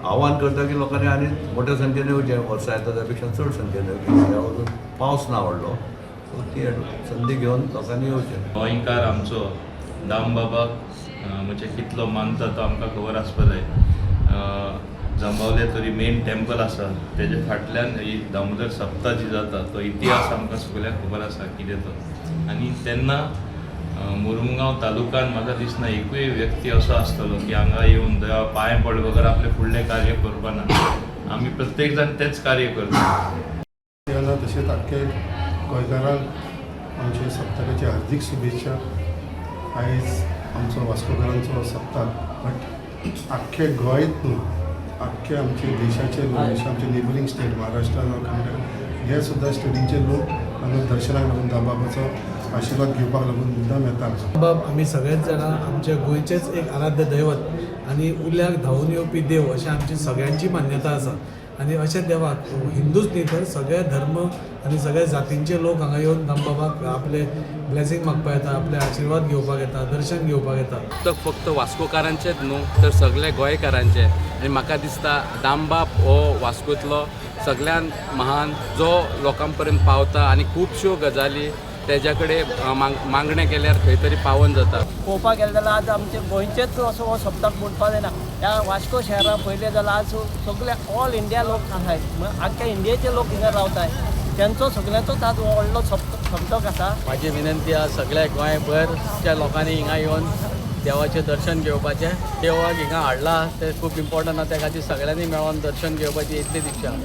आव्हान करता की लोकांनी आनी मोठ्या संख्येन येवचें, वर्सां येता त्यापेक्षा चड संख्येन येवचें. ह्या वचून पावस ना व्हडलो, सो ती संदी घेवन लोकांनी येवचें. गोंयकार आमचो दामबाबाक म्हणजे कितलो मानता तो आमकां खबर आसपा जाय. जांबावले तरी मेन टेम्पल आसा, तेजे फाटल्यान ही दामोदर सप्ता जी जाता तो इतिहास आमकां सगळ्यांक खबर आसा कितें तो. आनी तेन्ना मुरुमगांव तालुक्यान म्हाका दिसना एकूय व्यक्ती असो आसतलो की हांगा येवन देवा पांय पड बगर आपलें फुडलें कार्य करपाना. आमी प्रत्येक जाण तेंच कार्य करता. तशेंच आख्खे गोंयकारांक आमचे सप्तकाची हार्दिक शुभेच्छा. आयज आमचो वास्कोकारांचो सप्तक, बट आख्खे गोंयच न्हू, आख्खे आमचे देशाचे लोक, आमचे नेबरिंग स्टेट महाराष्ट्रान वा कर्नाटक हे सुद्दां स्टेटीचे लोक हांगा दर्शनाक लागून दामबाबाचो आशिर्वाद घेवपाक लागून मुद्दाम येता. दामबाब आमी सगळेच जाणां आमचे गोंयचेच एक आराध्य दैवत आनी उल्याक धांवून येवपी देव अशें आमची सगळ्यांची मान्यता आसा. आनी अशें देवाक हिंदूच न्ही तर सगळे धर्म आनी सगळे जातींचे लोक हांगा येवन दामबाबाक आपले ब्लेसिंग मागपाक येता, आपले आशिर्वाद घेवपाक येता, दर्शन घेवपाक येता. फक्त वास्कोकारांचेच न्हू तर सगळे गोंयकारांचे. आनी म्हाका दिसता दामबाब हो वास्कोंतलो सगळ्यान महान जो लोकां पर्यंत पावता आनी खुबश्यो गजाली तेज्या कडेन मागणें केल्यार खंय तरी पावन जाता. पळोवपाक गेले जाल्यार आज आमचे गोंयचेच असो हो सप्तक म्हणपाक जायना. ह्या वास्को शहरा पयले जाल्यार आज सगळे ऑल इंडिया लोक आसात, आख्ख्या इंडियेचे लोक हिंगा रावतात. त्यांचो सगळ्यांचोच आज व्हडलो सप्तक आसा. म्हाजी विनंती आसा सगळ्या गोंयभरच्या लोकांनी हिंगा येवन देवाचें दर्शन घेवपाचें. देवाक हिंगा हाडला तें खूब इम्पॉर्टंट आसा, त्या खातीर सगळ्यांनी मेळोन दर्शन घेवपाची इतली दिक्षा.